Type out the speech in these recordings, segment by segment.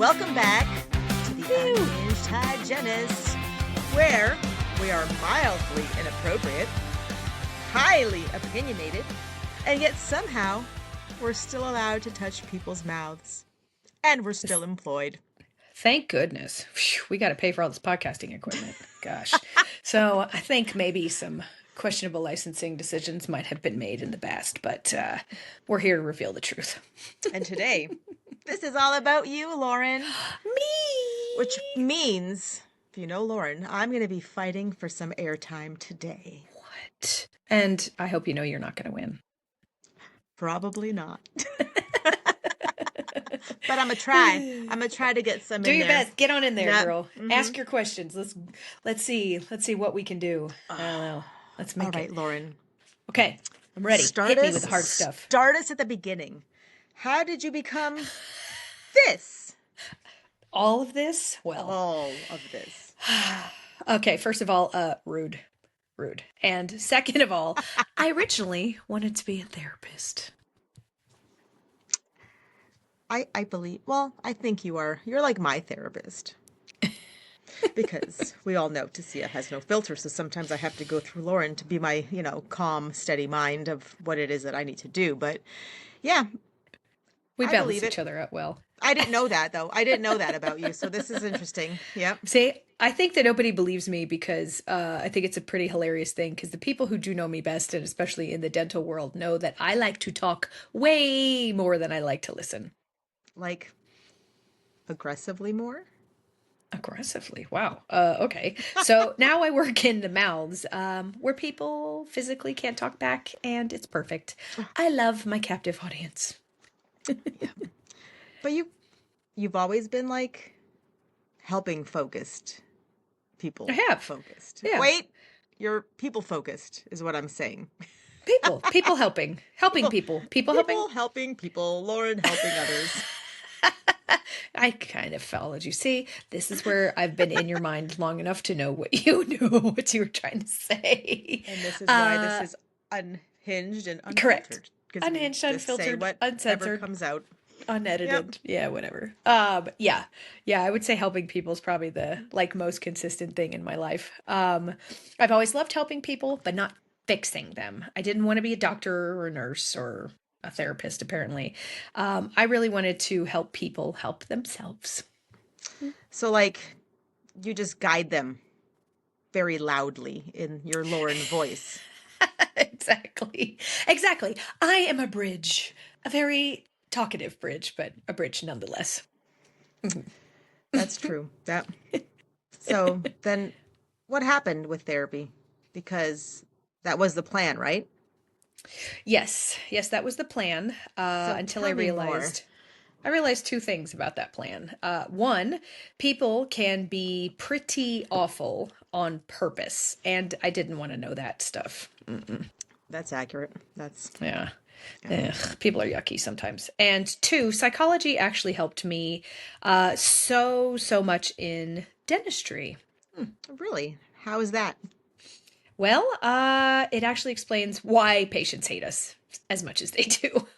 Welcome back to the Unhinged Hygienists, where we are mildly inappropriate, highly opinionated, and yet somehow we're still allowed to touch people's mouths. And we're still employed. Thank goodness. Phew, we got to pay for all this podcasting equipment. Gosh. So I think maybe some questionable licensing decisions might have been made in the past, but we're here to reveal the truth. And today, this is all about you, Lauren. Me! Which means, if you know Lauren, I'm going to be fighting for some airtime today. What? And I hope you know you're not going to win. Probably not. But I'm gonna try. I'm gonna try to get some. Do your best. Get on in there, girl. Mm-hmm. Ask your questions. Let's see what we can do. I don't know. Let's make it. All right, Lauren. Okay, I'm ready. Hit me with the hard stuff. Start us at the beginning. How did you become this? All of this? Well, all of this. Okay, first of all, rude. And second of all, I originally wanted to be a therapist. I believe, well, I think you're like my therapist. Because we all know Tessia has no filter, so sometimes I have to go through Lauren to be my, calm, steady mind of what it is that I need to do. But yeah, we balance each other out well. I didn't know that, though. I didn't know that about you, so this is interesting. Yep. See, I think that nobody believes me because I think it's a pretty hilarious thing because the people who do know me best, and especially in the dental world, know that I like to talk way more than I like to listen. Like, aggressively more? Aggressively. Wow. Okay. So now I work in the mouths where people physically can't talk back, and it's perfect. I love my captive audience. Yeah. But you've always been like helping focused people. I have. Focused. Yeah. Wait, you're people focused is what I'm saying. People helping people helping people, Lauren helping others. I kind of followed you. See, this is where I've been in your mind long enough to know what you knew, what you were trying to say. And this is why this is unhinged and unfiltered. Correct. Unhinged, unfiltered, uncensored, comes out. Unedited. Yep. Yeah, whatever. Yeah, I would say helping people is probably the most consistent thing in my life. I've always loved helping people, but not fixing them. I didn't want to be a doctor or a nurse or a therapist, apparently. I really wanted to help people help themselves. So, you just guide them very loudly in your Lauren voice. Exactly. I am a bridge. A very talkative bridge, but a bridge nonetheless. That's true. So then what happened with therapy? Because that was the plan, right? Yes, that was the plan until I realized two things about that plan. One, people can be pretty awful on purpose, and I didn't want to know that stuff. That's accurate. Yeah. Ugh, people are yucky sometimes. And two, psychology actually helped me so much in dentistry. Really? How is that? Well, it actually explains why patients hate us as much as they do.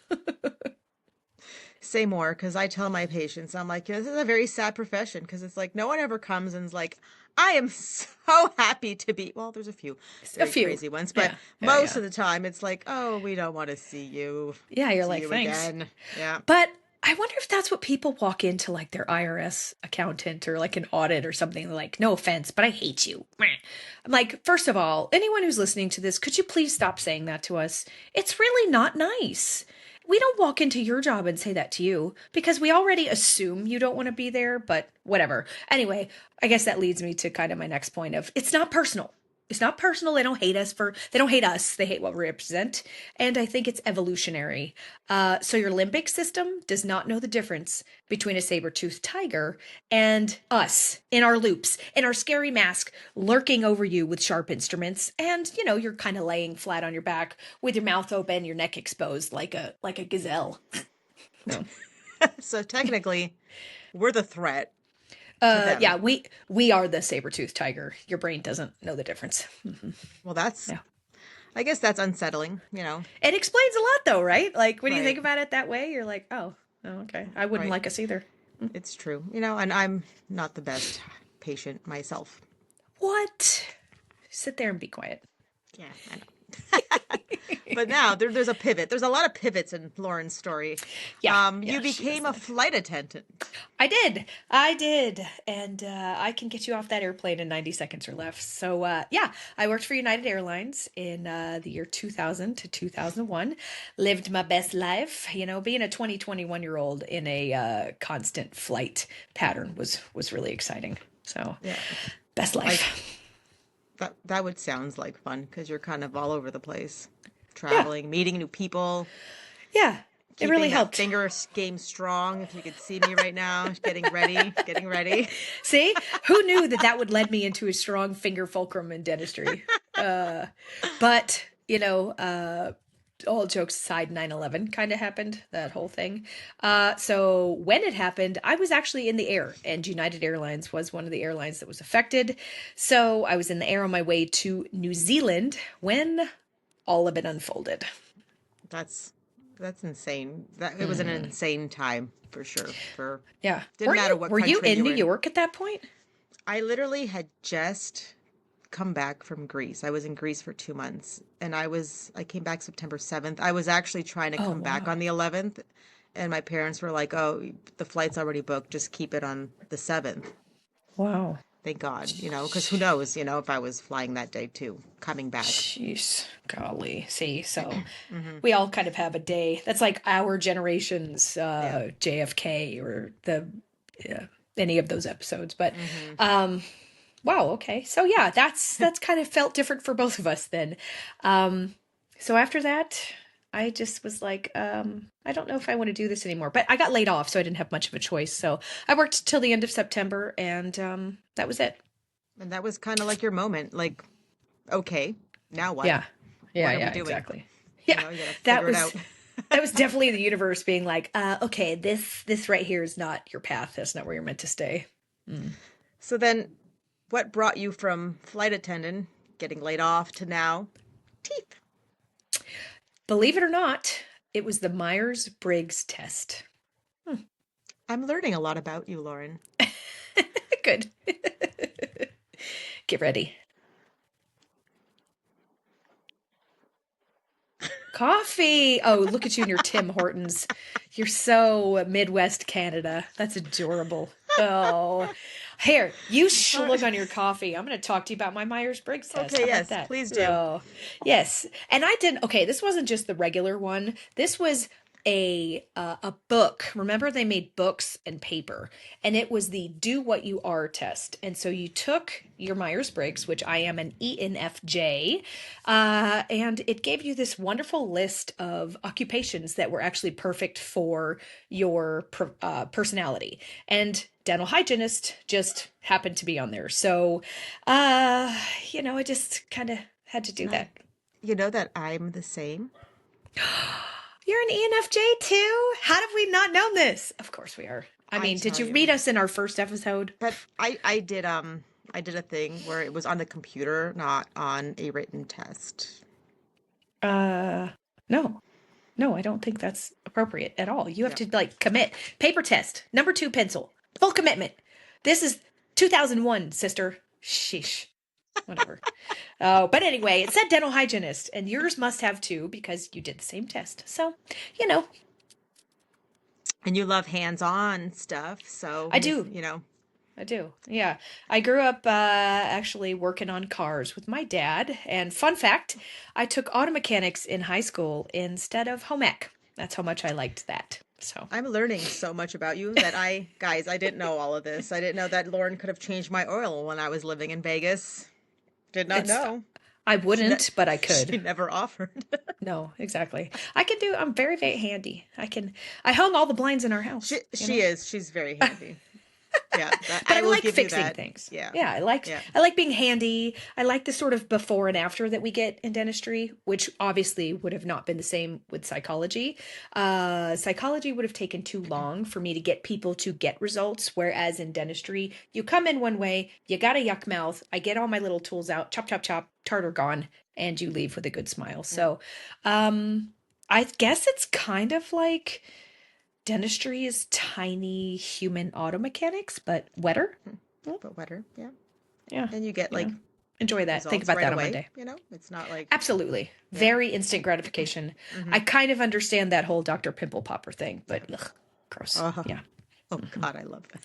Say more, because I tell my patients, I'm like, this is a very sad profession, because it's like no one ever comes and is like, I am so happy to be. Well, there's a few crazy ones, but most of the time it's like, oh, we don't want to see you. Yeah, you're like, thanks. Again. Yeah. But I wonder if that's what people walk into their IRS accountant or an audit or something like, no offense, but I hate you. I'm like, first of all, anyone who's listening to this, could you please stop saying that to us? It's really not nice. We don't walk into your job and say that to you because we already assume you don't want to be there, but whatever. Anyway, I guess that leads me to kind of my next point of it's not personal. It's not personal. They don't hate us. They hate what we represent. And I think it's evolutionary. So your limbic system does not know the difference between a saber-toothed tiger and us in our loops, in our scary mask, lurking over you with sharp instruments. And, you're kind of laying flat on your back with your mouth open, your neck exposed like a gazelle. No. So technically, we're the threat. Yeah, we are the saber-toothed tiger. Your brain doesn't know the difference. Mm-hmm. Well, I guess that's unsettling, It explains a lot though, right? When you think about it that way, you're like, oh, okay. I wouldn't like us either. It's true. And I'm not the best patient myself. What? Sit there and be quiet. Yeah, I know. But now there's a pivot. There's a lot of pivots in Lauren's story. Yeah, You yeah, she does became a that. flight attendant. I did, and I can get you off that airplane in 90 seconds or less. So yeah, I worked for United Airlines in the year 2000 to 2001. Lived my best life. Being a 21-year-old in a constant flight pattern was really exciting. So Yeah, best like life. that would sounds like fun because you're kind of all over the place, Yeah, traveling, meeting new people, yeah, it really keeping that helped. finger game strong. If you could see me right now, getting ready, getting ready. See, who knew that that would lead me into a strong finger fulcrum in dentistry? But all jokes aside, 9/11 kind of happened, that whole thing. So when it happened, I was actually in the air, and United Airlines was one of the airlines that was affected. So I was in the air on my way to New Zealand when all of it unfolded. That's that's insane. That it was an insane time for sure. For Yeah. didn't Were matter you what were you country in you New were in. York at that point? I literally had just come back from Greece. I was in Greece for 2 months, and I came back September 7th. I was actually trying to Oh, come back on wow. the 11th, and my parents were like, "Oh, the flight's already booked. Just keep it on the 7th." Wow. Thank God, because who knows, if I was flying that day too, coming back. Jeez, golly. See, so Hmm. we all kind of have a day. That's like our generation's Yeah. JFK or yeah, any of those episodes. But Hmm. um, wow, okay. So yeah, that's kind of felt different for both of us then. Um, so after that, I just was like, I don't know if I want to do this anymore. But I got laid off, so I didn't have much of a choice. So I worked till the end of September, and that was it. And that was kind of like your moment. Like, okay, now what? Yeah. Yeah, What are we yeah, doing? exactly. Yeah. You got to That figure it was out. that was definitely the universe being like, okay, this right here is not your path. That's not where you're meant to stay. Mm. So then, what brought you from flight attendant, getting laid off, to now teeth? Believe it or not, it was the Myers-Briggs test. Hmm. I'm learning a lot about you, Lauren. Good. Get ready. Coffee. Oh, look at you and your Tim Hortons. You're so Midwest Canada. That's adorable. Oh, here, you All slug right. on your coffee. I'm going to talk to you about my Myers-Briggs test. Okay, How about yes, that? please do. Oh, yes. And I didn't, okay, this wasn't just the regular one. This was a book. Remember they made books and paper, and it was the Do What You Are test. And so you took your Myers-Briggs, which I am an ENFJ, and it gave you this wonderful list of occupations that were actually perfect for your personality. And dental hygienist just happened to be on there. So, I just kind of had to do I, that. you know that I'm the same. You're an ENFJ too? How have we not known this? Of course we are. I I mean, did tell you read you. us in our first episode? But I did a thing where it was on the computer, not on a written test. Uh, no. No, I don't think that's appropriate at all. You have Yeah. to like commit. Paper test, number two pencil, full commitment. This is 2001, sister. Sheesh. Whatever. Oh, but anyway, it said dental hygienist, and yours must have too because you did the same test. So, you know, And you love hands-on stuff, I so do. I do. Yeah. I grew up actually working on cars with my dad. And fun fact, I took auto mechanics in high school instead of home ec. That's how much I liked that. So I'm learning so much about you that guys, I didn't know all of this. I didn't know that Lauren could have changed my oil when I was living in Vegas. Did not it's, know. I She ne wouldn't, but I she could. never offered. No, exactly. I'm very, very handy. I hung all the blinds in our house, you She know? is. She's very handy. Yeah, But I I will like give you fixing that. things. Yeah. Yeah, Yeah. I like being handy. I like the sort of before and after that we get in dentistry, which obviously would have not been the same with psychology. Psychology would have taken too long for me to get people to get results, whereas in dentistry, you come in one way, you got a yuck mouth, I get all my little tools out, chop, chop, chop, tartar gone, and you leave with a good smile. Yeah. So, I guess it's kind of like dentistry is tiny human auto mechanics, but wetter. Well, But wetter, yeah. yeah, And you get like enjoy that. Think results about right that on away. Monday. It's not like, Absolutely. yeah. Very instant gratification. Hmm. I kind of understand that whole Dr. Pimple Popper thing, but ugh, gross. Oh, Yeah. oh God, I love that.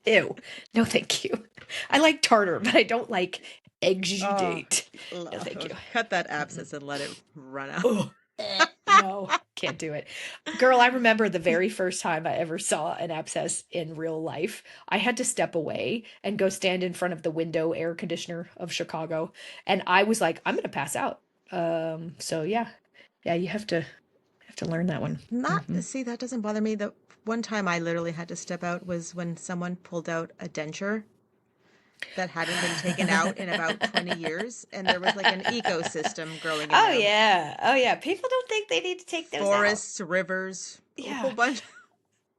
Ew. No, thank you. I like tartar, but I don't like Oh, exudate. No, thank you. cut that abscess and let it run out. Oh, no, can't do it. Girl, I remember the very first time I ever saw an abscess in real life. I had to step away and go stand in front of the window air conditioner of Chicago. And I was like, I'm gonna pass out. So yeah. Yeah, you have to learn that one. Not Hmm. see, that doesn't bother me. The one time I literally had to step out was when someone pulled out a denture that hadn't been taken out in about 20 years, and there was like an ecosystem growing in Oh there. yeah. Oh yeah. People don't think they need to take those out. Forests, rivers, a whole Yeah. bunch.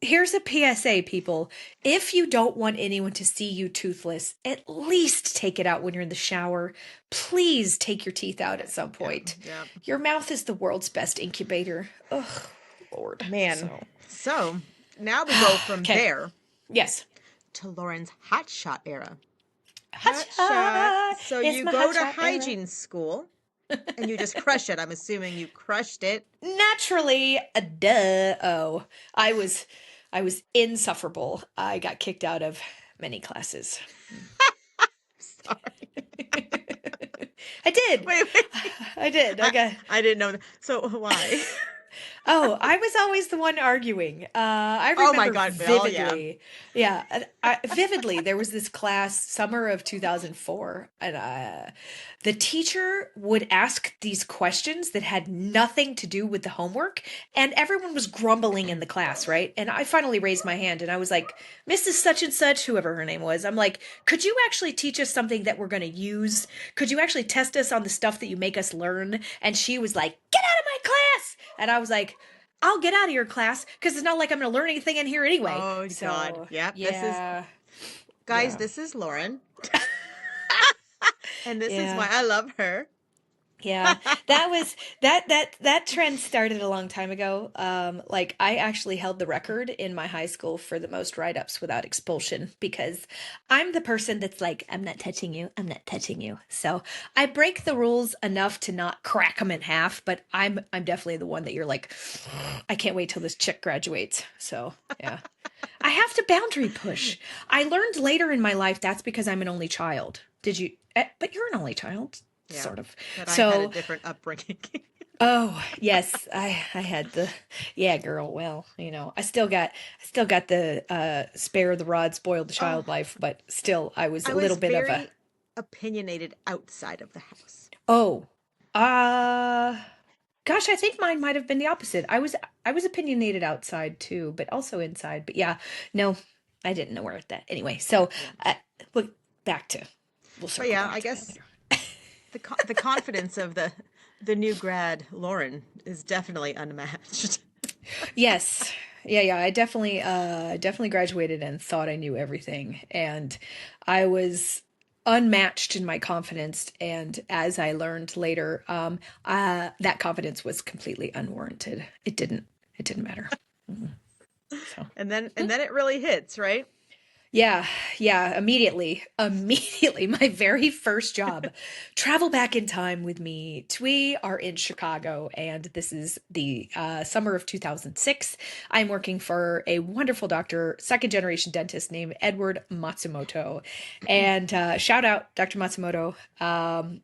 Here's a PSA, people. If you don't want anyone to see you toothless, at least take it out when you're in the shower. Please take your teeth out at some Yeah, point. yeah. Your mouth is the world's best incubator. Ugh, Lord. Man, So, so now we go from okay. there Yes. to Lauren's hot shot era. Hot Hot shot. shot. So It's you my go hot to shot era. hygiene school and you just crush it. I'm assuming you crushed it. Naturally, duh. Oh, I was insufferable. I got kicked out of many classes. Sorry. I did. Wait. I did. I I, got. I didn't know that. So why? Oh, I was always the one arguing. I Oh my remember God. Well, yeah. vividly. Yeah, vividly. There was this class, summer of 2004, and the teacher would ask these questions that had nothing to do with the homework, and everyone was grumbling in the class, right? And I finally raised my hand, and I was like, Mrs. Such and Such, whoever her name was, I'm like, could you actually teach us something that we're going to use? Could you actually test us on the stuff that you make us learn? And she was like, get out of my class. And I was like, I'll get out of your class because it's not like I'm going to learn anything in here anyway. Oh God. So, Yep. yeah. Guys, Yeah. this is Lauren. And this is Yeah. why I love her. Yeah, that was that trend started a long time ago. Like I actually held the record in my high school for the most write-ups without expulsion because I'm the person that's like, I'm not touching you, I'm not touching you. So I break the rules enough to not crack them in half, but I'm definitely the one that you're like, I can't wait till this chick graduates. So yeah. I have to boundary push. I learned later in my life that's because I'm an only child. Did you? But you're an only child. Yeah. Sort of. But I had a So, different upbringing. oh, yes, I had the yeah, girl. Well, I still got the spare the rod, spoil the Oh, child life, but still I was I a was little bit of a very opinionated outside of the house. oh. Uh gosh, I think mine might have been the opposite. I was opinionated outside too, but also inside. But yeah, no, I didn't know where at that. Anyway, so Yeah. look back to we'll But circle yeah, back I to that guess later. the confidence of the new grad Lauren is definitely unmatched. Yes. Yeah, I definitely graduated and thought I knew everything. And I was unmatched in my confidence. And as I learned later, that confidence was completely unwarranted. It didn't matter. Mhm. So. And then it really hits, right? Yeah, yeah, immediately, my very first job, travel back in time with me. We are in Chicago, and this is the summer of 2006. I'm working for a wonderful doctor, second generation dentist named Edward Matsumoto. And shout out Dr. Matsumoto.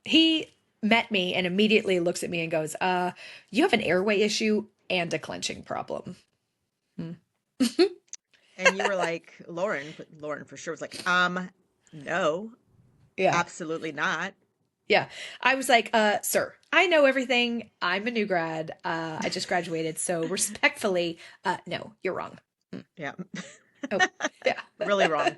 He met me and immediately looks at me and goes, you have an airway issue and a clenching problem. Hmm. And you were like, Lauren, but Lauren for sure was like, no, Yeah. absolutely not. Yeah. I was like, sir, I know everything. I'm a new grad. I just graduated. So respectfully, no, you're wrong. Mm. Yeah. Oh, yeah. Really wrong.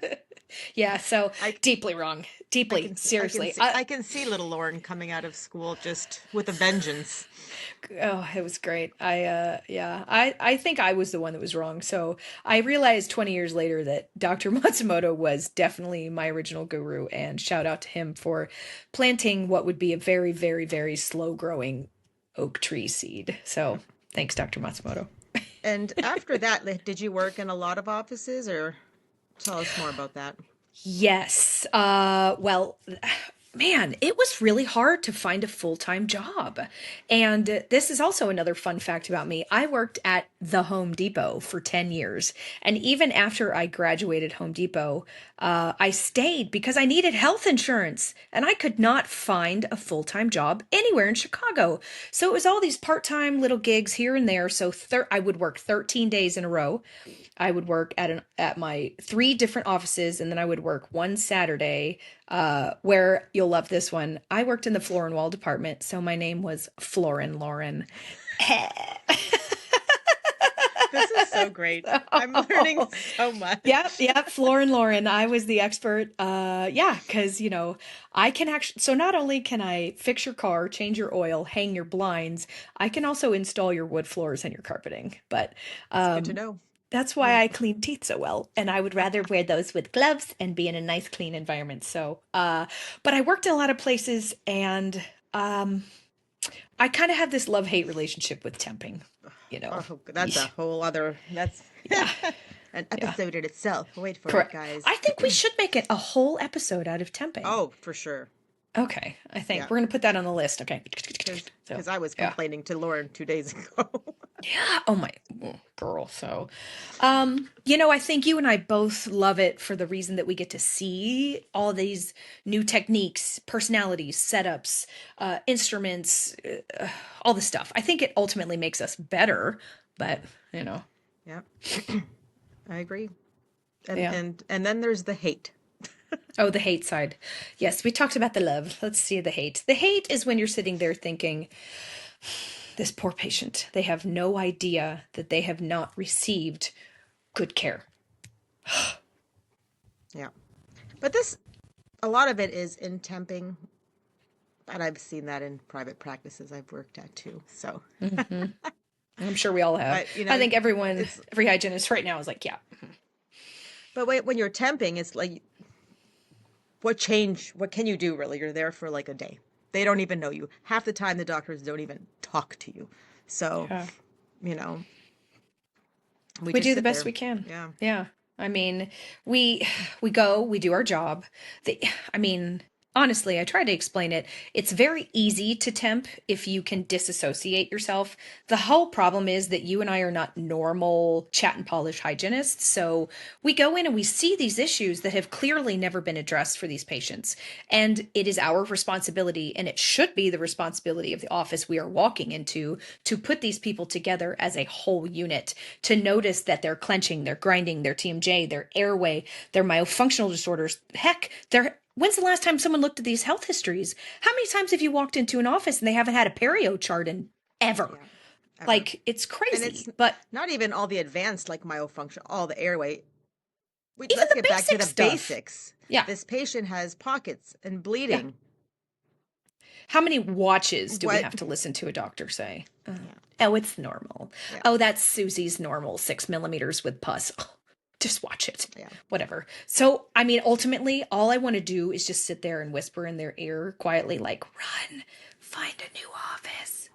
Yeah. So I deeply wrong. I Deeply. can Seriously. I can see little Lauren coming out of school just with a vengeance. Oh, it was great. Yeah, I think I was the one that was wrong. So I realized 20 years later that Dr. Matsumoto was definitely my original guru, and shout out to him for planting what would be a very, very, very slow growing oak tree seed. So thanks, Dr. Matsumoto. And after that, did you work in a lot of offices, or tell us more about that? Yes. Well, man, it was really hard to find a full-time job. And this is also another fun fact about me. I worked at the Home Depot for 10 years. And even after I graduated Home Depot, I stayed because I needed health insurance and I could not find a full-time job anywhere in Chicago. So it was all these part-time little gigs here and there. So I would work 13 days in a row. I would work at my three different offices, and then I would work one Saturday, where you'll love this one. I worked in the floor and wall department, so my name was Florin Lauren. This is so great. I'm learning so much. Yep, Florin Lauren. I was the expert. Yeah, because I can actually. So not only can I fix your car, change your oil, hang your blinds, I can also install your wood floors and your carpeting. But It's good to know. that's why I clean teeth so well. And I would rather wear those with gloves and be in a nice, clean environment. So, but I worked in a lot of places, and I kind of have this love-hate relationship with temping, Oh, that's a whole other, that's Yeah. an episode in itself. Wait for Correct. it, guys. I think we should make it a whole episode out of temping. Oh, for sure. Okay. I think Yeah. we're going to put that on the list. Okay. Because I was yeah. complaining to Lauren 2 days ago. Yeah. Oh my girl. So, I think you and I both love it for the reason that we get to see all these new techniques, personalities, setups, instruments, all this stuff. I think it ultimately makes us better, but Yeah. I agree. And, Yeah. and then there's the hate. Oh, the hate side. Yes, we talked about the love. Let's see the hate. The hate is when you're sitting there thinking, this poor patient, they have no idea that they have not received good care. Yeah. But a lot of it is in temping, and I've seen that in private practices I've worked at too. So, I'm sure we all have. But, I think every hygienist right now is like, yeah. but when you're temping, it's like, what can you do really? You're there for like a day. They don't even know you. Half the time, the doctors don't even talk to you. So, Yeah. We We just do the sit best there. we can. Yeah. Yeah. I mean, we go, we do our job. Honestly, I try to explain it. It's very easy to temp if you can disassociate yourself. The whole problem is that you and I are not normal chat and polish hygienists. So we go in and we see these issues that have clearly never been addressed for these patients. And it is our responsibility, and it should be the responsibility of the office we are walking into, to put these people together as a whole unit, to notice that they're clenching, they're grinding, their TMJ, their airway, their myofunctional disorders. Heck, when's the last time someone looked at these health histories? How many times have you walked into an office and they haven't had a perio chart in ever? Yeah. Ever. Like, it's And crazy. it's But not even all the advanced, like myofunction, all the airway. even Let's the get back to basic the stuff. basics. Yeah. This patient has pockets and bleeding. How many watches do we What? have to listen to a doctor say? Yeah. Oh, it's normal. Yeah. Oh, that's Susie's normal 6 millimeters with pus. Oh, just watch it. Yeah. Whatever. So, ultimately, all I want to do is just sit there and whisper in their ear quietly, like, run, find a new office.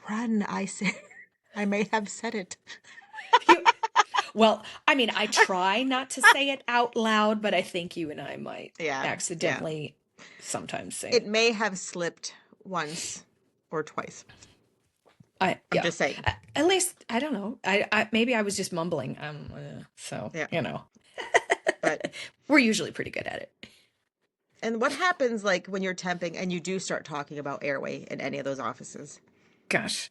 Run, I say. I may have said it. Well, I try not to say it out loud, but I think you and I might accidentally sometimes say It may have slipped once or twice. I'm just saying. At least, I don't know. I maybe I was just mumbling. But we're usually pretty good at it. and what happens like when you're temping and you do start talking about airway in any of those offices? Gosh,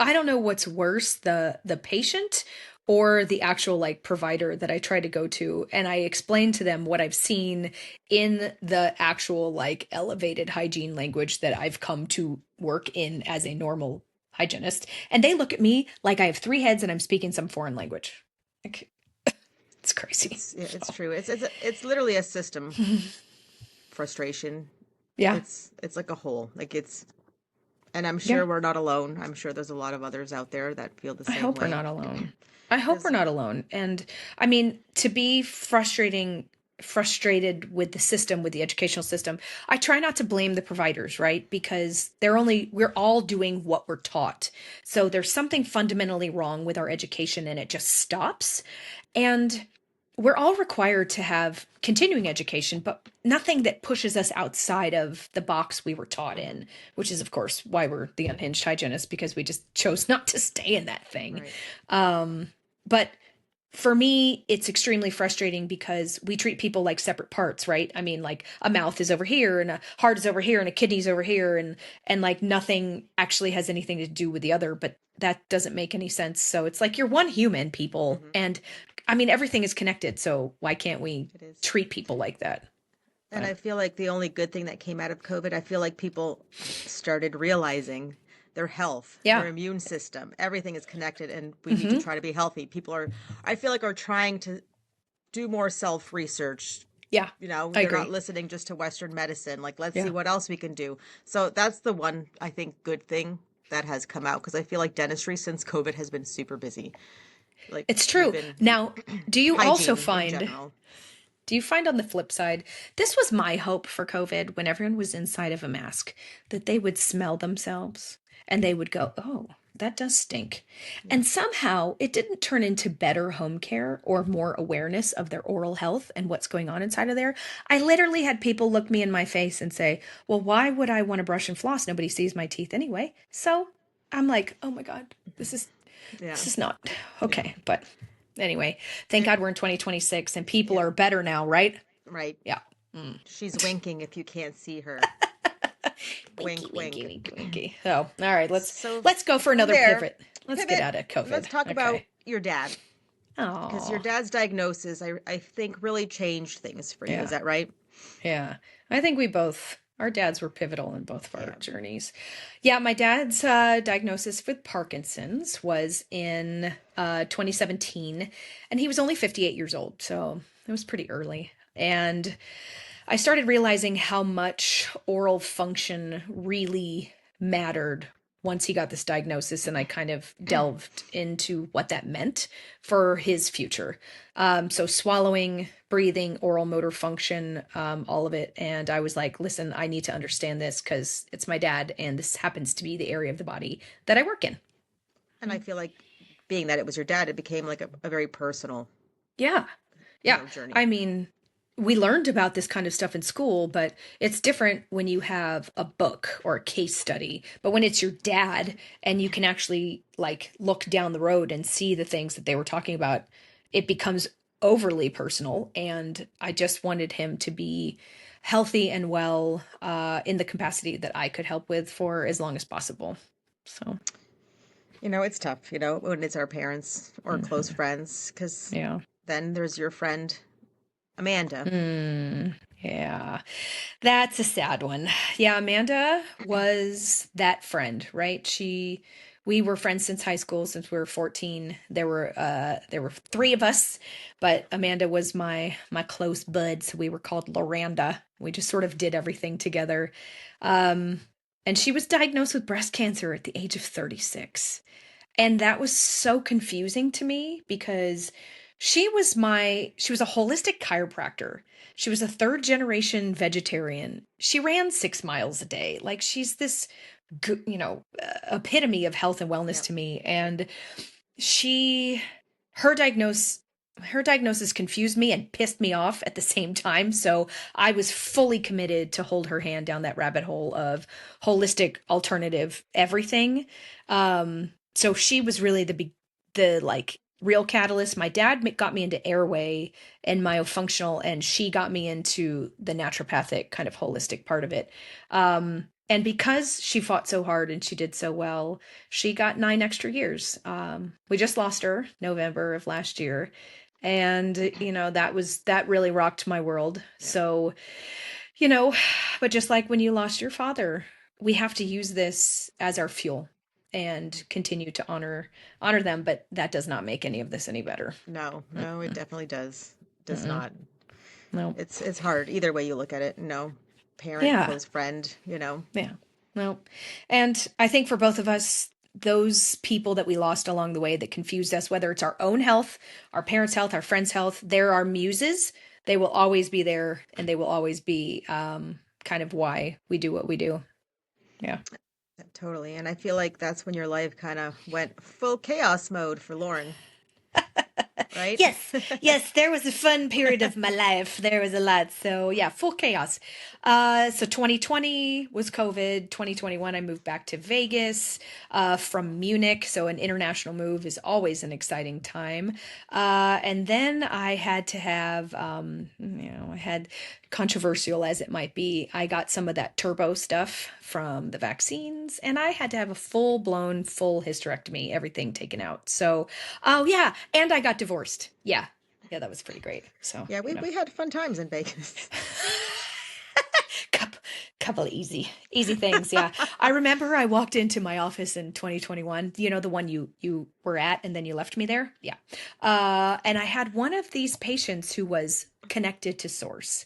I don't know what's worse, the patient or the actual like provider that I try to go to, and I explain to them what I've seen in the actual like elevated hygiene language that I've come to work in as a normal hygienist, and they look at me like I have three heads and I'm speaking some foreign language. Like, it's crazy. It's true. It's literally a system frustration. Yeah. It's like a whole. And I'm sure Yeah. we're not alone. I'm sure there's a lot of others out there that feel the same I hope way. we're not alone. I hope we're not alone. And to be frustrating, frustrated with the system, with the educational system. I try not to blame the providers, right? Because we're all doing what we're taught. So there's something fundamentally wrong with our education and it just stops. And we're all required to have continuing education, but nothing that pushes us outside of the box we were taught in, which is, of course, why we're the Unhinged Hygienists, because we just chose not to stay in that thing. Right. But for me, it's extremely frustrating because we treat people like separate parts, right? I mean, like a mouth is over here and a heart is over here and a kidney's over here and like nothing actually has anything to do with the other, but that doesn't make any sense. So it's like you're one human, people, and I mean everything is connected. So why can't we It is. treat people like that? And But I feel like the only good thing that came out of COVID, I feel like people started realizing their health, yeah. their immune system, everything is connected and we need to Hmm. try to be healthy. People are, I feel like, are trying to do more self research. Yeah, You know, I they're not agree. listening just to Western medicine. Like, let's see Yeah. what else we can do. So that's the one, I think, good thing that has come out because I feel like dentistry since COVID has been super busy. Like, It's we've true. been Now, do you also hygiene in find general. Do you find on the flip side, this was my hope for COVID when everyone was inside of a mask, that they would smell themselves and they would go, oh, that does stink. Yeah. And somehow it didn't turn into better home care or more awareness of their oral health and what's going on inside of there. I literally had people look me in my face and say, well, why would I want to brush and floss? Nobody sees my teeth anyway. So I'm like, oh my God, Yeah. this is not Yeah. okay. But anyway, thank And God we're in 2026 and people yeah, are better now, right? right. Yeah. Mm. She's winking if you can't see her. Winky, Wink, winky, wink. winky, winky. So, all right, So let's go for from another there, pivot. Let's get pivot. out of COVID. Let's talk about Okay. your dad because your Oh, dad's diagnosis, I think, really changed things for you. Is yeah, that right? yeah. I think our dads were pivotal in both of our Yeah. journeys. Yeah, my dad's diagnosis with Parkinson's was in 2017, and he was only 58 years old, so it was pretty early. And I started realizing how much oral function really mattered once he got this diagnosis, and I kind of delved into what that meant for his future. So, swallowing, breathing, oral motor function, all of it. And I was like, listen, I need to understand this because it's my dad, and this happens to be the area of the body that I work in. And I feel like being that it was your dad, it became like a very personal, Yeah. Yeah. journey. I mean, we learned about this kind of stuff in school, but it's different when you have a book or a case study. But when it's your dad and you can actually like look down the road and see the things that they were talking about, it becomes overly personal. And I just wanted him to be healthy and well in the capacity that I could help with for as long as possible. So, It's tough, when it's our parents or close friends, because yeah. then there's your friend, Amanda. Yeah. That's a sad one. Yeah, Amanda was that friend, right? We were friends since high school, since we were 14. There were three of us, but Amanda was my close bud, so we were called Loranda. We just sort of did everything together. Um, and she was diagnosed with breast cancer at the age of 36. And that was so confusing to me because she was a holistic chiropractor. She was a third generation vegetarian. She ran 6 miles a day. Like she's this, epitome of health and wellness Yeah. to me. And she, her diagnosis, her diagnosis confused me and pissed me off at the same time. So I was fully committed to hold her hand down that rabbit hole of holistic alternative everything. So she was really the like real catalyst. My dad got me into airway and myofunctional, and she got me into the naturopathic kind of holistic part of it. And because she fought so hard and she did so well, she got 9 extra years. We just lost her November of last year. And, that really rocked my world. Yeah. So, you know, but just like when you lost your father, we have to use this as our fuel and continue to honor them, but that does not make any of this any better. No, no, it definitely does Mm-mm. not. No. It's hard either way you look at it. No, parent, Yeah. close friend. Yeah. No. And I think for both of us, those people that we lost along the way that confused us, whether it's our own health, our parents' health, our friends' health, they're our muses they will always be there, and they will always be kind of why we do what we do. Yeah. Yeah, totally. And I feel like that's when your life kind of went full chaos mode for Lauren, right? Yes, yes, there was a fun period of my life. There was a lot. So yeah, full chaos. So 2020 was COVID. 2021, I moved back to Vegas from Munich. So an international move is always an exciting time. And then I had to have, I had controversial as it might be, I got some of that turbo stuff from the vaccines, and I had to have a full blown full hysterectomy, everything taken out. So, oh yeah, and I got divorced. Yeah, yeah, that was pretty great. So Yeah, we had fun times in Vegas. couple of easy things. Yeah, I remember I walked into my office in 2021. You know, the one you were at, and then you left me there. Yeah, and I had one of these patients who was connected to source,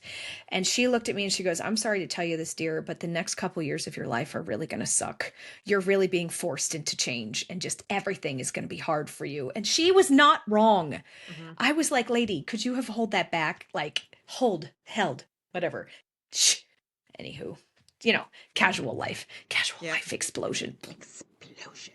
and she looked at me and she goes, "I'm sorry to tell you this, dear, but the next couple years of your life are really going to suck. You're really being forced into change, and just everything is going to be hard for you." And she was not wrong. Hmm. I was like, "Lady, could you have hold that back? Like, held, whatever." Shh. Anywho, casual Yeah. life explosion. Explosion.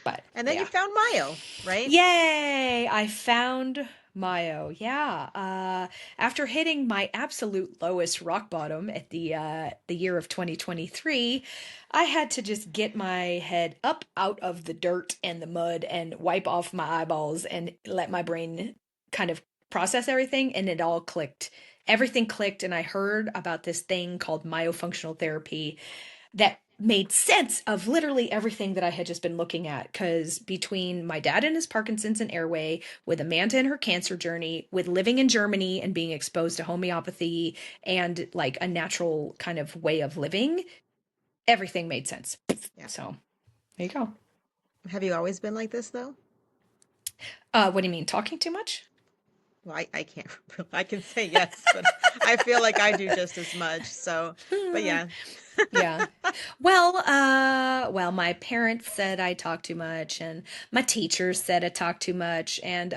But And then you yeah. found Myo, right? Yay! I found Myo. Yeah. After hitting my absolute lowest rock bottom at the year of 2023, I had to just get my head up out of the dirt and the mud and wipe off my eyeballs and let my brain kind of process everything, and it all clicked. Everything clicked, and I heard about this thing called myofunctional therapy that made sense of literally everything that I had just been looking at. Because between my dad and his Parkinson's and airway, with Amanda and her cancer journey, with living in Germany and being exposed to homeopathy and like a natural kind of way of living, everything made sense. Yeah. So there you go. Have you always been like this though? What do you mean, talking too much? Well, I can't. I can say yes, but I feel like I do just as much. So, but yeah. Yeah. Well, my parents said I talk too much, and my teachers said I talk too much, and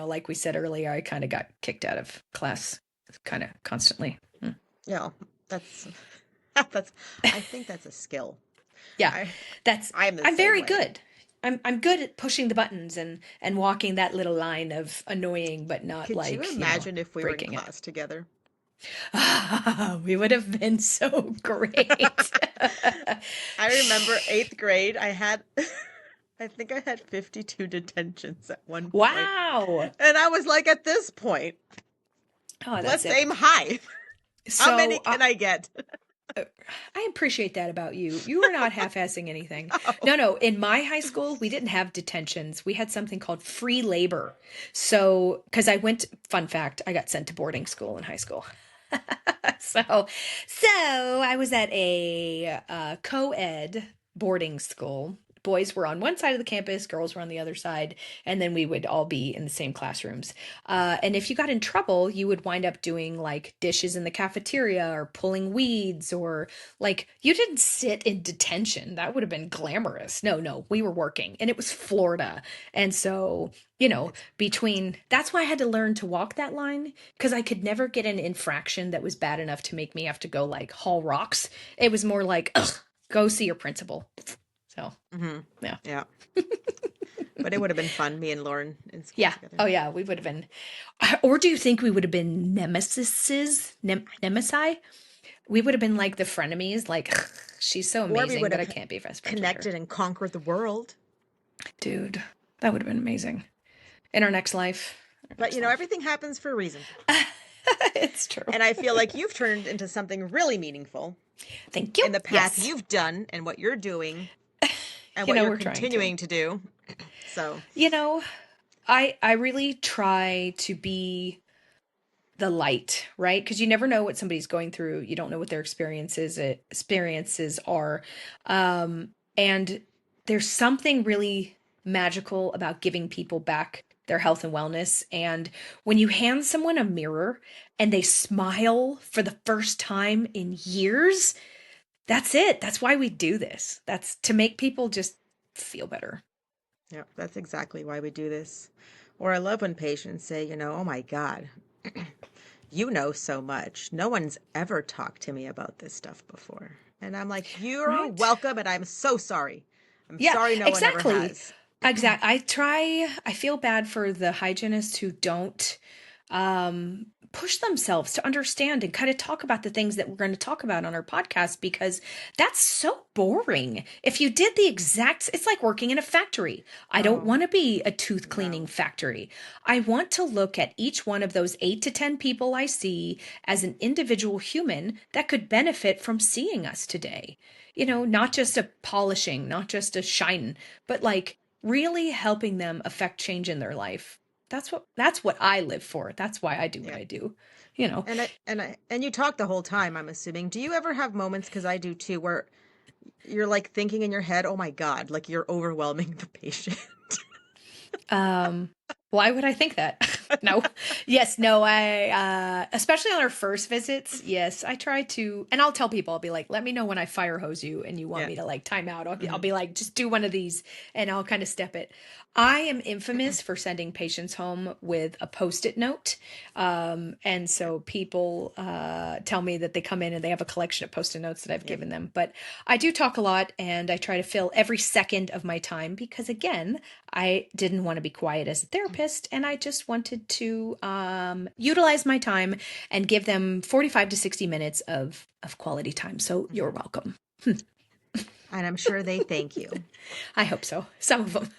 like we said earlier, I kind of got kicked out of class kind of constantly. Yeah, that's I think that's a skill. Yeah. I That's I'm the I'm same very way. good. I'm good at pushing the buttons and walking that little line of annoying but not Could you like, imagine if we were in breaking it. class together? We would have been so great. I remember eighth grade, I think I had 52 detentions at one point. Wow. And I was like, at this point, Oh, that's let's it. aim high. How many So can I get? I appreciate that about you. You are not half-assing anything. Oh, No. In my high school, we didn't have detentions. We had something called free labor. So, because fun fact, I got sent to boarding school in high school. So I was at a co-ed boarding school. Boys were on one side of the campus, girls were on the other side, and then we would all be in the same classrooms. And if you got in trouble, you would wind up doing like dishes in the cafeteria or pulling weeds, or like you didn't sit in detention. That would have been glamorous. No, we were working, and it was Florida. And so, that's why I had to learn to walk that line, because I could never get an infraction that was bad enough to make me have to go like haul rocks. It was more like, ugh, go see your principal. So, hmm yeah. yeah. But it would have been fun, me and Lauren in school Yeah. together. Oh, yeah. We would have been. Or do you think we would have been nemesi? We would have been like the frenemies. Like, she's so Or we amazing, would but I have can't be best friends with her. connected and conquered the world. Dude, that would have been amazing. In our next life. But everything happens for a reason. It's true. And I feel like you've turned into something really meaningful Thank you. in the path Yes. you've done and what you're doing and what you're we're trying to. continuing to do. So, I really try to be the light, right? Because you never know what somebody's going through. You don't know what their experiences are. And there's something really magical about giving people back their health and wellness. And when you hand someone a mirror and they smile for the first time in years, that's it. That's why we do this. That's to make people just feel better. yeah, that's exactly why we do this. Or I love when patients say, oh my God, you know so much. No one's ever talked to me about this stuff before. And I'm like, you're Right? welcome, and I'm so sorry. I'm Yeah, sorry no one ever exactly. has. I feel bad for the hygienists who don't push themselves to understand and kind of talk about the things that we're going to talk about on our podcast because that's so boring. If you did the exact, it's like working in a factory. I don't Oh, want to be a tooth cleaning no. factory. I want to look at each one of those 8 to 10 people I see as an individual human that could benefit from seeing us today. Not just a polishing, not just a shine, but like really helping them affect change in their life. That's what I live for. That's why I do what Yeah. I do. You know. And you talk the whole time, I'm assuming. Do you ever have moments, because I do too, where you're like thinking in your head, oh my God, like you're overwhelming the patient? Um, why would I think that? No. Yes, no, I especially on our first visits, yes, I try to, and I'll tell people, I'll be like, let me know when I fire hose you and you want Yeah. me to like time out. I'll Hmm. be like, just do one of these and I'll kind of step it. I am infamous for sending patients home with a post-it note. And so people tell me that they come in and they have a collection of post-it notes that I've Yep. given them. But I do talk a lot and I try to fill every second of my time because again, I didn't want to be quiet as a therapist, and I just wanted to utilize my time and give them 45 to 60 minutes of quality time. So you're Hmm. welcome. And I'm sure they thank you. I hope so. Some of them.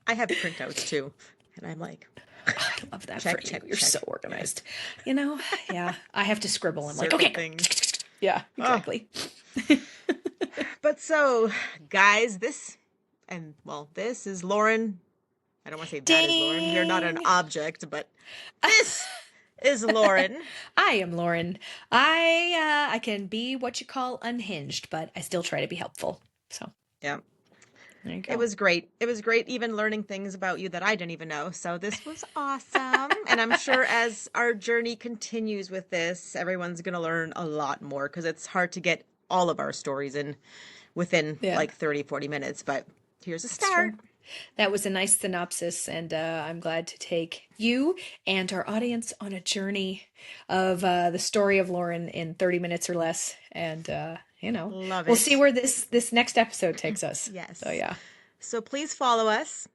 I have printouts too. And I'm like, Oh, I love that for check, you. check, You're check. so organized. Yeah. I have to scribble. I'm like, Circle okay. things. Yeah, Oh, exactly. but so, guys, this is Lauren. I don't want to say that is Lauren. We are not an Ding. object, but this is Lauren. I am Lauren. I can be what you call unhinged, but I still try to be helpful. So Yeah. there you It go. was great. It was great even learning things about you that I didn't even know. So this was awesome. And I'm sure as our journey continues with this, everyone's going to learn a lot more because it's hard to get all of our stories in within Yeah, like 30, 40 minutes. But here's a that's start. true. That was a nice synopsis, and I'm glad to take you and our audience on a journey of the story of Lauren in 30 minutes or less. And Love we'll see it. where this next episode takes us. So Yes. yeah. So please follow us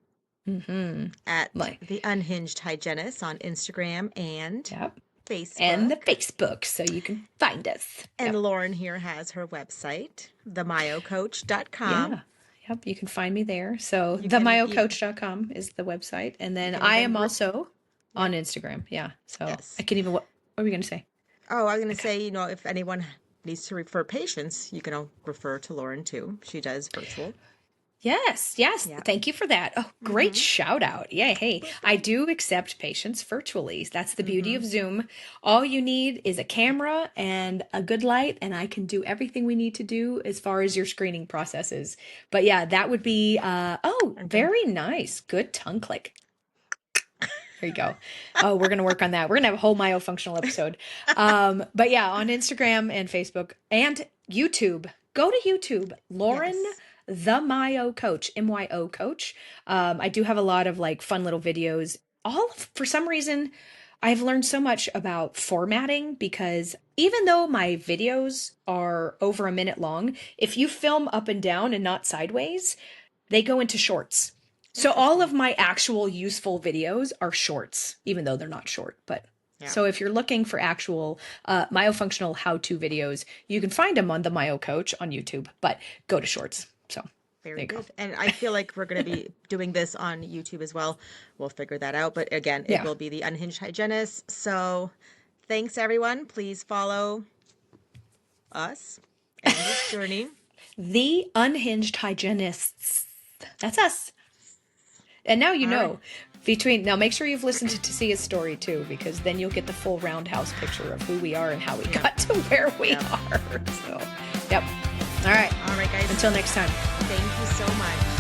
Mm-hmm. at Like, the Unhinged Hygienist on Instagram and yep. And the Facebook. Facebook, so you can find us. And Yep. Lauren here has her website, themyocoach.com. Yeah. Yep. You can find me there. So You can, themyocoach.com is the website. And you then can I even, am also yeah, on Instagram. Yeah. So I yes. can even, what were we going to say? Oh, I was going to Okay. say, if anyone needs to refer patients, you can refer to Lauren too. She does virtual. Yes, yes. Yeah. Thank you for that. Oh, great Mm-hmm. shout out. Yeah, hey, I do accept patients virtually. That's the beauty Mm-hmm. of Zoom. All you need is a camera and a good light, and I can do everything we need to do as far as your screening processes. But yeah, that would be, I'm going to, very nice. Good tongue click. There you go. Oh, we're going to work on that. We're going to have a whole myofunctional episode. But yeah, on Instagram and Facebook and YouTube, go to YouTube, Lauren yes. the Myo Coach, MYO Coach. I do have a lot of like fun little videos. For some reason, I've learned so much about formatting because even though my videos are over a minute long, if you film up and down and not sideways, they go into shorts. So all Interesting. of my actual useful videos are shorts, even though they're not short. But Yeah. so if you're looking for actual myofunctional how-to videos, you can find them on the Myo Coach on YouTube, but go to shorts. So there Very you go. good. And I feel like we're going to be doing this on YouTube as well. We'll figure that out. But again, it Yeah. will be the Unhinged Hygienist. So thanks, everyone. Please follow us and this journey. The Unhinged Hygienists. That's us. And now you All right. know. Now make sure you've listened to see his story too, because then you'll get the full roundhouse picture of who we are and how we got to where we are. So, yep. All right. All right, guys. Until next time. Thank you so much.